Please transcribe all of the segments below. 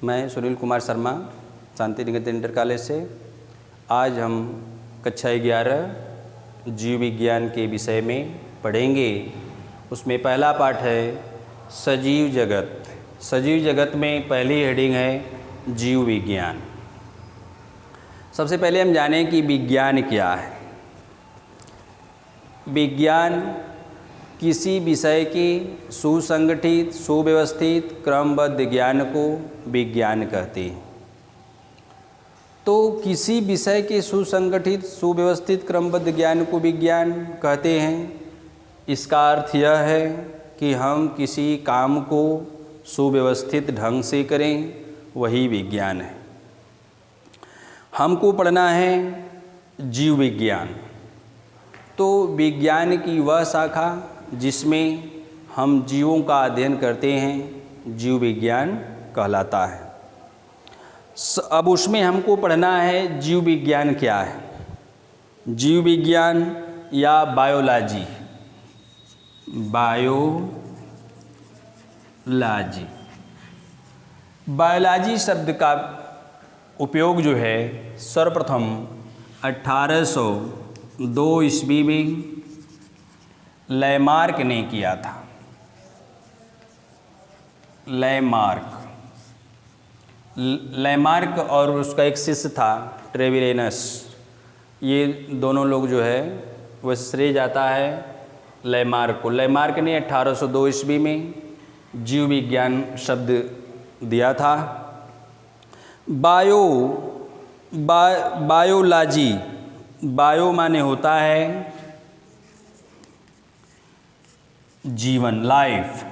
मैं Sunil Kumar Sharma Shanti Niketan inter college से। आज हम कक्षा 11 जीव विज्ञान के विषय में पढ़ेंगे। उसमें पहला पाठ है सजीव जगत। सजीव जगत में पहली हेडिंग है जीव विज्ञान। सबसे पहले हम जानें कि विज्ञान क्या है। विज्ञान किसी विषय की सुसंगठित सुव्यवस्थित क्रमबद्ध ज्ञान को विज्ञान कहते हैं। तो किसी विषय के सुसंगठित सुव्यवस्थित क्रमबद्ध ज्ञान को विज्ञान कहते हैं। इसका अर्थ यह है कि हम किसी काम को सुव्यवस्थित ढंग से करें, वही विज्ञान है। हमको पढ़ना है जीव विज्ञान। तो विज्ञान की वह शाखा जिसमें हम जीवों का अध्ययन करते हैं जीव विज्ञान कहलाता है। अब उसमें हमको पढ़ना है जीव विज्ञान क्या है। जीव विज्ञान या बायोलॉजी। बायोलॉजी शब्द का उपयोग जो है सर्वप्रथम 1802 ईस्वी में लैमार्क ने किया था। लैमार्क और उसका एक शिष्य था ट्रेविरेनस। ये दोनों लोग जो है वह श्रेय जाता है लैमार्क को। लैमार्क ने 1802 ईस्वी में जीव विज्ञान शब्द दिया था। बायोलॉजी, बायो माने होता है जीवन, लाइफ,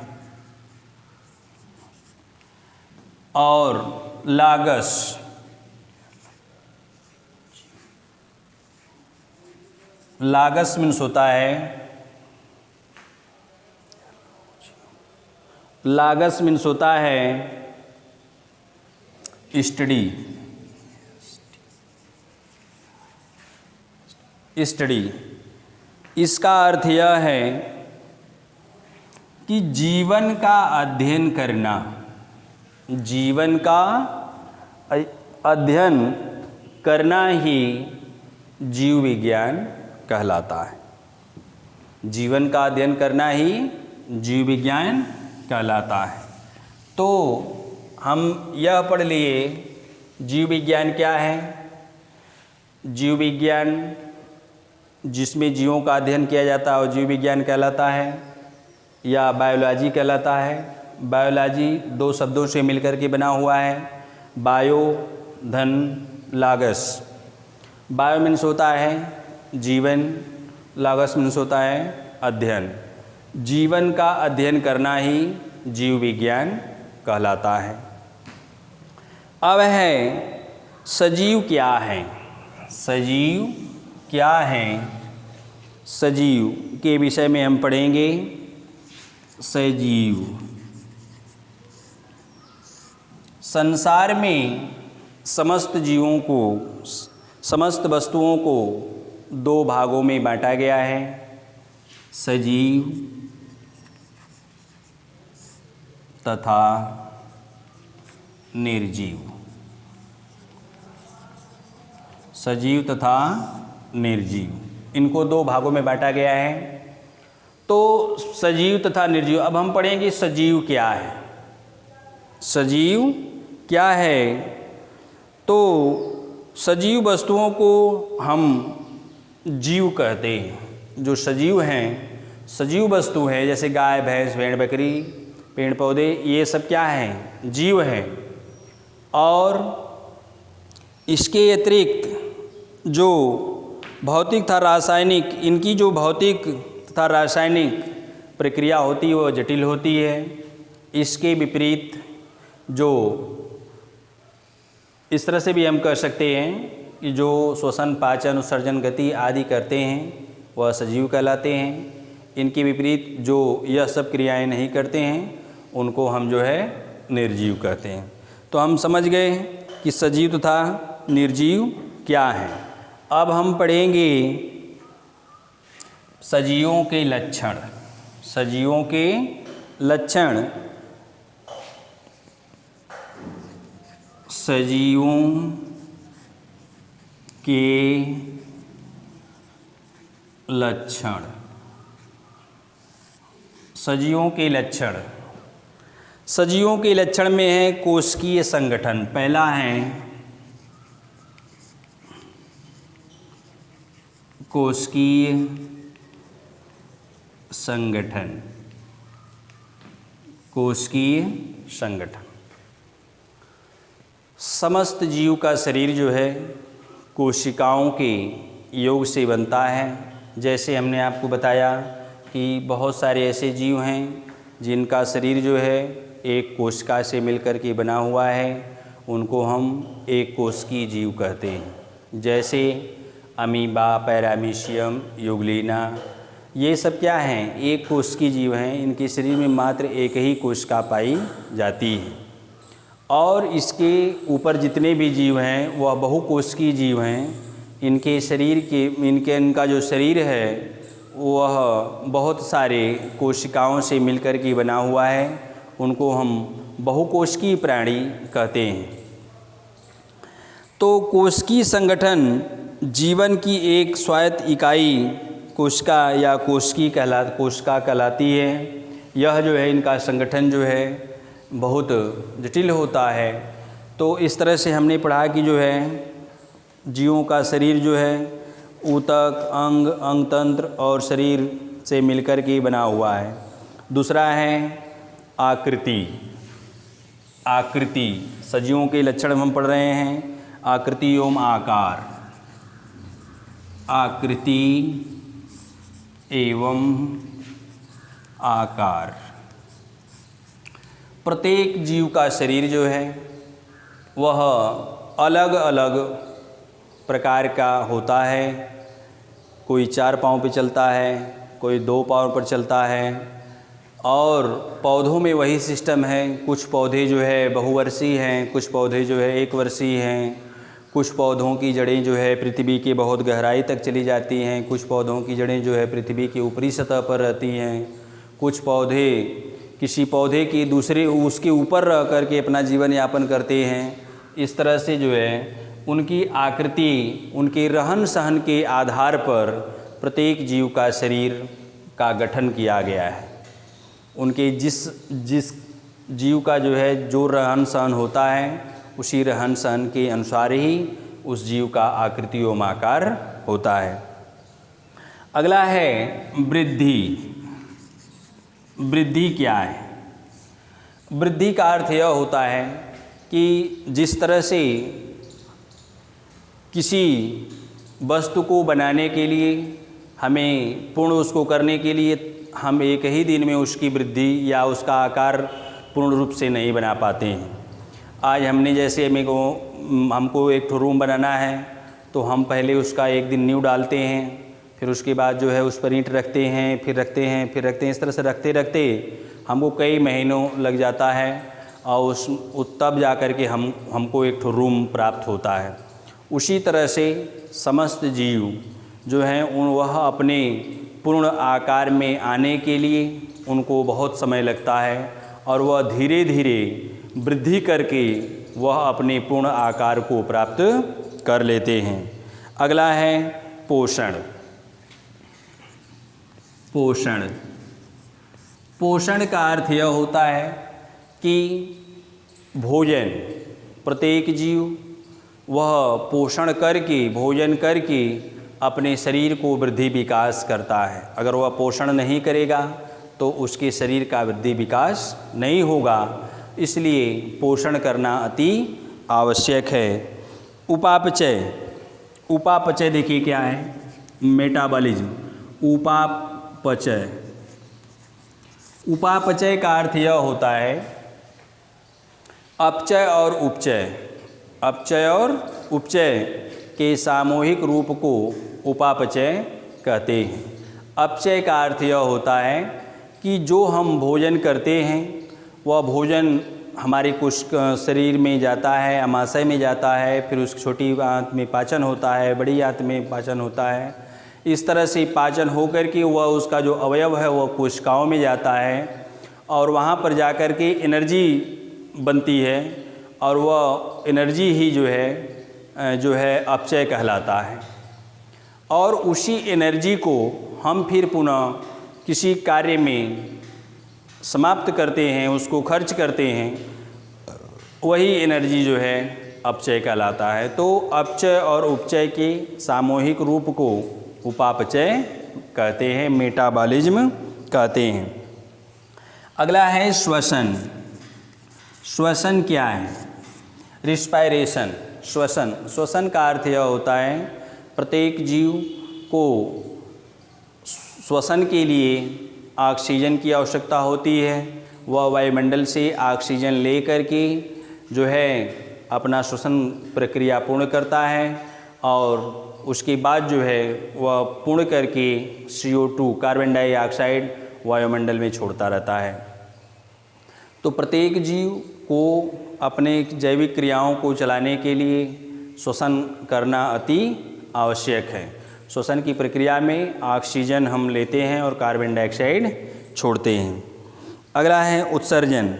और लागस मीन्स होता है, लागस मीन्स होता है स्टडी। इसका अर्थ यह है कि जीवन का अध्ययन करना। जीवन का अध्ययन करना ही जीव विज्ञान कहलाता है। जीवन का अध्ययन करना ही जीव विज्ञान कहलाता है। तो हम यह पढ़ लिए जीव विज्ञान क्या है। जीव विज्ञान जिसमें जीवों का अध्ययन किया जाता है वो जीव विज्ञान कहलाता है या बायोलॉजी कहलाता है। बायोलॉजी दो शब्दों से मिलकर के बना हुआ है, बायो धन लागस। बायो मीन्स होता है जीवन, लागस मीन्स होता है अध्ययन। जीवन का अध्ययन करना ही जीव विज्ञान कहलाता है। अब है सजीव क्या है। सजीव क्या है, सजीव के विषय में हम पढ़ेंगे। सजीव संसार में समस्त जीवों को, समस्त वस्तुओं को दो भागों में बांटा गया है, सजीव तथा निर्जीव। सजीव तथा निर्जीव, इनको दो भागों में बांटा गया है। तो सजीव तथा निर्जीव। अब हम पढ़ेंगे सजीव क्या है। सजीव क्या है, तो सजीव वस्तुओं को हम जीव कहते हैं। जो सजीव हैं, सजीव वस्तु हैं, जैसे गाय भैंस भेड़ बकरी पेड़ पौधे, ये सब क्या हैं, जीव हैं। और इसके अतिरिक्त जो भौतिक तथा रासायनिक, इनकी जो भौतिक तथा रासायनिक प्रक्रिया होती है वो जटिल होती है। इसके विपरीत जो इस तरह से भी हम कह सकते हैं कि जो श्वसन पाचन उत्सर्जन गति आदि करते हैं वह सजीव कहलाते हैं। इनके विपरीत जो यह सब क्रियाएं नहीं करते हैं उनको हम जो है निर्जीव कहते हैं। तो हम समझ गए कि सजीव तथा निर्जीव क्या है। अब हम पढ़ेंगे सजीवों के लक्षण। सजीवों के लक्षण। सजीवों के लक्षण। सजीवों के लक्षण, सजीवों के लक्षण में है कोशिकीय संगठन। पहला है कोशिकीय संगठन। कोशिकीय संगठन, समस्त जीव का शरीर जो है कोशिकाओं के योग से बनता है। जैसे हमने आपको बताया कि बहुत सारे ऐसे जीव हैं जिनका शरीर जो है एक कोशिका से मिलकर के बना हुआ है, उनको हम एक कोशिकीय जीव कहते हैं। जैसे अमीबा, पैरामीशियम, यूग्लिना, ये सब क्या हैं? एक कोशिकीय जीव हैं। इनके शरीर में मात्र एक ही कोशिका पाई जाती है और इसके ऊपर जितने भी जीव हैं वह बहुकोशिकीय जीव हैं। इनके शरीर के इनका जो शरीर है वह बहुत सारे कोशिकाओं से मिलकर के बना हुआ है, उनको हम बहुकोशिकीय प्राणी कहते हैं। तो कोशिकीय संगठन जीवन की एक स्वायत्त इकाई कोशिका या कोशिका कहलाती है। यह जो है इनका संगठन जो है बहुत जटिल होता है। तो इस तरह से हमने पढ़ा कि जो है जीवों का शरीर जो है ऊतक, अंग, अंगतंत्र और शरीर से मिलकर के बना हुआ है। दूसरा है आकृति। आकृति, सजीवों के लक्षण हम पढ़ रहे हैं आकृति एवं आकार। आकृति एवं आकार, प्रत्येक जीव का शरीर जो है वह अलग अलग प्रकार का होता है। कोई 4 पाँव पे चलता है, कोई 2 पाँव पर चलता है। और पौधों में वही सिस्टम है। कुछ पौधे जो है बहुवर्षीय हैं, कुछ पौधे जो है 1 वर्षीय हैं। कुछ पौधों की जड़ें जो है पृथ्वी के बहुत गहराई तक चली जाती हैं। कुछ पौधों की जड़ें जो है पृथ्वी की ऊपरी सतह पर रहती हैं। कुछ पौधे किसी पौधे की दूसरे उसके ऊपर रह करके अपना जीवन यापन करते हैं। इस तरह से जो है उनकी आकृति, उनके रहन सहन के आधार पर प्रत्येक जीव का शरीर का गठन किया गया है। उनके जिस जीव का जो है जो रहन सहन होता है उसी रहन सहन के अनुसार ही उस जीव का आकृति एवं आकार होता है। अगला है वृद्धि। वृद्धि क्या है? वृद्धि का अर्थ यह होता है कि जिस तरह से किसी वस्तु को बनाने के लिए हमें पूर्ण उसको करने के लिए हम एक ही दिन में उसकी वृद्धि या उसका आकार पूर्ण रूप से नहीं बना पाते हैं। आज हमने जैसे हमको एक रूम बनाना है तो हम पहले उसका एक दिन नींव डालते हैं, फिर उसके बाद जो है उस पर ईंट रखते हैं, फिर रखते हैं, फिर रखते हैं। इस तरह से रखते रखते हमको कई महीनों लग जाता है और तब जा कर के हमको एक रूम प्राप्त होता है। उसी तरह से समस्त जीव जो हैं वह अपने पूर्ण आकार में आने के लिए उनको बहुत समय लगता है और वह धीरे धीरे वृद्धि करके वह अपने पूर्ण आकार को प्राप्त कर लेते हैं। अगला है पोषण। पोषण, पोषण का अर्थ यह होता है कि भोजन, प्रत्येक जीव वह पोषण करके, भोजन करके अपने शरीर को वृद्धि विकास करता है। अगर वह पोषण नहीं करेगा तो उसके शरीर का वृद्धि विकास नहीं होगा। इसलिए पोषण करना अति आवश्यक है। उपापचय, उपापचय देखिए क्या है? मेटाबॉलिज्म। उपापचय, उपापचय का अर्थ यह होता है अपचय और उपचय। अपचय और उपचय के सामूहिक रूप को उपापचय कहते हैं। अपचय का अर्थ यह होता है कि जो हम भोजन करते हैं वह भोजन हमारे कुछ शरीर में जाता है, अमाशय में जाता है, फिर उस छोटी आंत में पाचन होता है, बड़ी आंत में पाचन होता है। इस तरह से पाचन होकर के वह उसका जो अवयव है वह कोशिकाओं में जाता है और वहाँ पर जाकर के एनर्जी बनती है और वह एनर्जी ही जो है अपचय कहलाता है। और उसी एनर्जी को हम फिर पुनः किसी कार्य में समाप्त करते हैं, उसको खर्च करते हैं, वही एनर्जी जो है अपचय कहलाता है। तो अपचय और उपचय के सामूहिक रूप को उपापचय कहते हैं, मेटाबॉलिज्म कहते हैं। अगला है श्वसन। श्वसन क्या है? रिस्पायरेशन। श्वसन का अर्थ यह होता है प्रत्येक जीव को श्वसन के लिए ऑक्सीजन की आवश्यकता होती है। वह वायुमंडल से ऑक्सीजन ले करके जो है अपना श्वसन प्रक्रिया पूर्ण करता है और उसके बाद जो है वह पूर्ण करके CO2 कार्बन डाइऑक्साइड वायुमंडल में छोड़ता रहता है। तो प्रत्येक जीव को अपने जैविक क्रियाओं को चलाने के लिए श्वसन करना अति आवश्यक है। श्वसन की प्रक्रिया में ऑक्सीजन हम लेते हैं और कार्बन डाइऑक्साइड छोड़ते हैं। अगला है उत्सर्जन।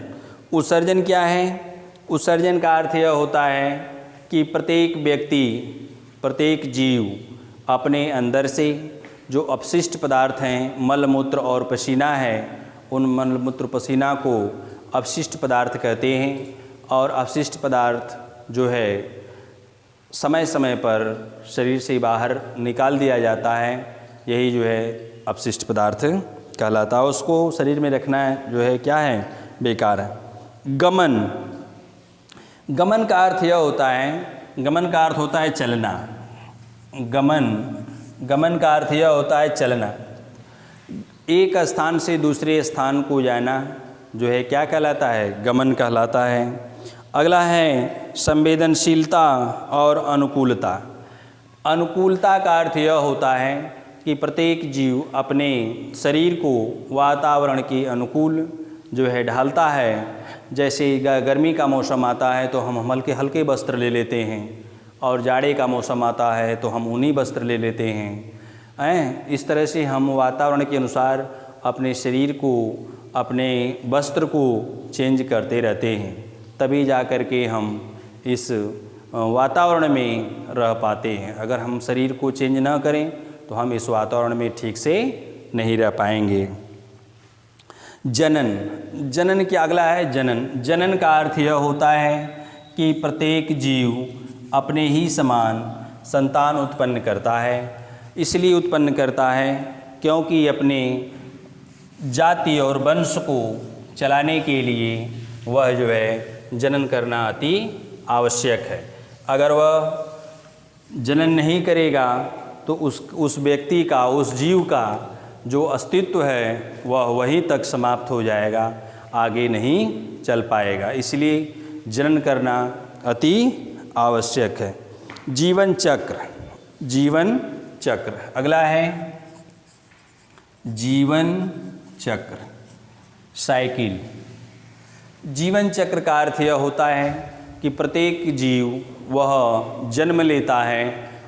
उत्सर्जन क्या है? उत्सर्जन का अर्थ यह होता है कि प्रत्येक व्यक्ति, प्रत्येक जीव अपने अंदर से जो अपशिष्ट पदार्थ हैं, मल मूत्र और पसीना है, उन मल मूत्र पसीना को अपशिष्ट पदार्थ कहते हैं। और अपशिष्ट पदार्थ जो है समय समय पर शरीर से बाहर निकाल दिया जाता है, यही जो है अपशिष्ट पदार्थ कहलाता है। उसको शरीर में रखना जो है क्या है? बेकार है। गमन। गमन का अर्थ यह होता है, गमन का अर्थ होता है चलना। गमन का अर्थ यह होता है चलना। एक स्थान से दूसरे स्थान को जाना जो है क्या कहलाता है? गमन कहलाता है। अगला है संवेदनशीलता और अनुकूलता। अनुकूलता का अर्थ यह होता है कि प्रत्येक जीव अपने शरीर को वातावरण के अनुकूल जो है ढालता है। जैसे गर्मी का मौसम आता है तो हम हल्के हल्के वस्त्र ले लेते हैं, और जाड़े का मौसम आता है तो हम ऊनी वस्त्र ले लेते हैं। इस तरह से हम वातावरण के अनुसार अपने शरीर को, अपने वस्त्र को चेंज करते रहते हैं, तभी जा कर के हम इस वातावरण में रह पाते हैं। अगर हम शरीर को चेंज ना करें तो हम इस वातावरण में ठीक से नहीं रह पाएंगे। जनन। जनन क्या? अगला है जनन। जनन का अर्थ यह होता है कि प्रत्येक जीव अपने ही समान संतान उत्पन्न करता है। इसलिए उत्पन्न करता है क्योंकि अपने जाति और वंश को चलाने के लिए वह जो है जनन करना अति आवश्यक है। अगर वह जनन नहीं करेगा तो उस व्यक्ति का, उस जीव का जो अस्तित्व है वह वहीं तक समाप्त हो जाएगा, आगे नहीं चल पाएगा। इसलिए जनन करना अति आवश्यक है। जीवन चक्र। जीवन चक्र। अगला है जीवन चक्र, साइकिल। जीवन चक्र का अर्थ यह होता है कि प्रत्येक जीव वह जन्म लेता है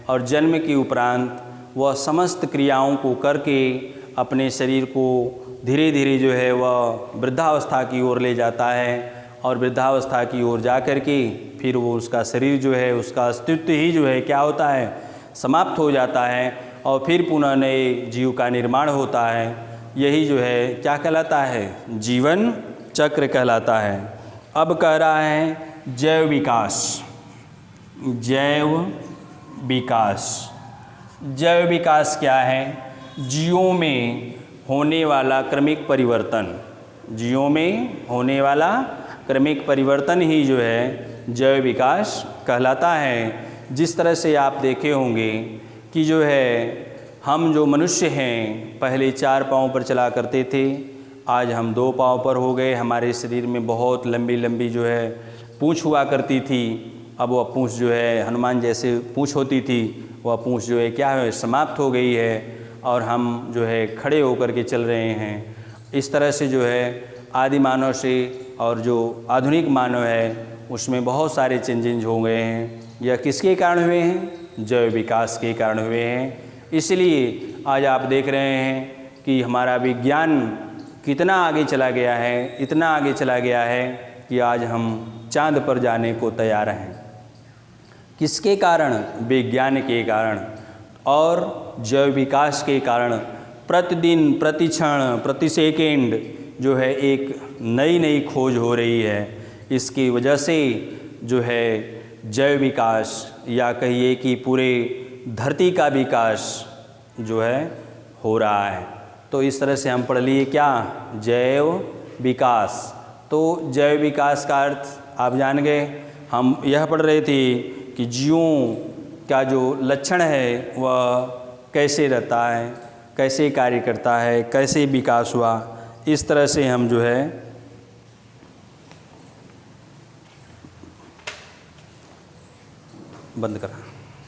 और जन्म के उपरांत वह समस्त क्रियाओं को करके अपने शरीर को धीरे धीरे जो है वह वृद्धावस्था की ओर ले जाता है, और वृद्धावस्था की ओर जा कर के फिर वो उसका शरीर जो है, उसका अस्तित्व ही जो है क्या होता है? समाप्त हो जाता है, और फिर पुनः नए जीव का निर्माण होता है। यही जो है क्या कहलाता है? जीवन चक्र कहलाता है। अब कह रहा है जैव विकास। जैव विकास। जैव विकास क्या है? जीवों में होने वाला क्रमिक परिवर्तन। जीवों में होने वाला क्रमिक परिवर्तन ही जो है जैव विकास कहलाता है। जिस तरह से आप देखे होंगे कि जो है हम जो मनुष्य हैं पहले 4 पाँव पर चला करते थे, आज हम 2 पाँव पर हो गए। हमारे शरीर में बहुत लंबी लंबी जो है पूँछ हुआ करती थी, अब वह पूँछ जो है हनुमान जैसे पूँछ होती थी, वह पूँछ जो है क्या है? समाप्त हो गई है, और हम जो है खड़े होकर के चल रहे हैं। इस तरह से जो है आदि मानव से और जो आधुनिक मानव है उसमें बहुत सारे चेंजेज हो गए हैं। यह किसके कारण हुए हैं? जैव विकास के कारण हुए हैं। इसलिए आज आप देख रहे हैं कि हमारा विज्ञान कितना आगे चला गया है, इतना आगे चला गया है कि आज हम चांद पर जाने को तैयार हैं। किसके कारण? विज्ञान के कारण और जैव विकास के कारण। प्रतिदिन, प्रति क्षण, प्रति सेकेंड जो है एक नई नई खोज हो रही है। इसकी वजह से जो है जैव विकास या कहिए कि पूरे धरती का विकास जो है हो रहा है। तो इस तरह से हम पढ़ लिए क्या? जैव विकास। तो जैव विकास का अर्थ आप जान गए। हम यह पढ़ रहे थे कि जीवों का जो लक्षण है वह कैसे रहता है, कैसे कार्य करता है, कैसे विकास हुआ। इस तरह से हम जो है बंद करा।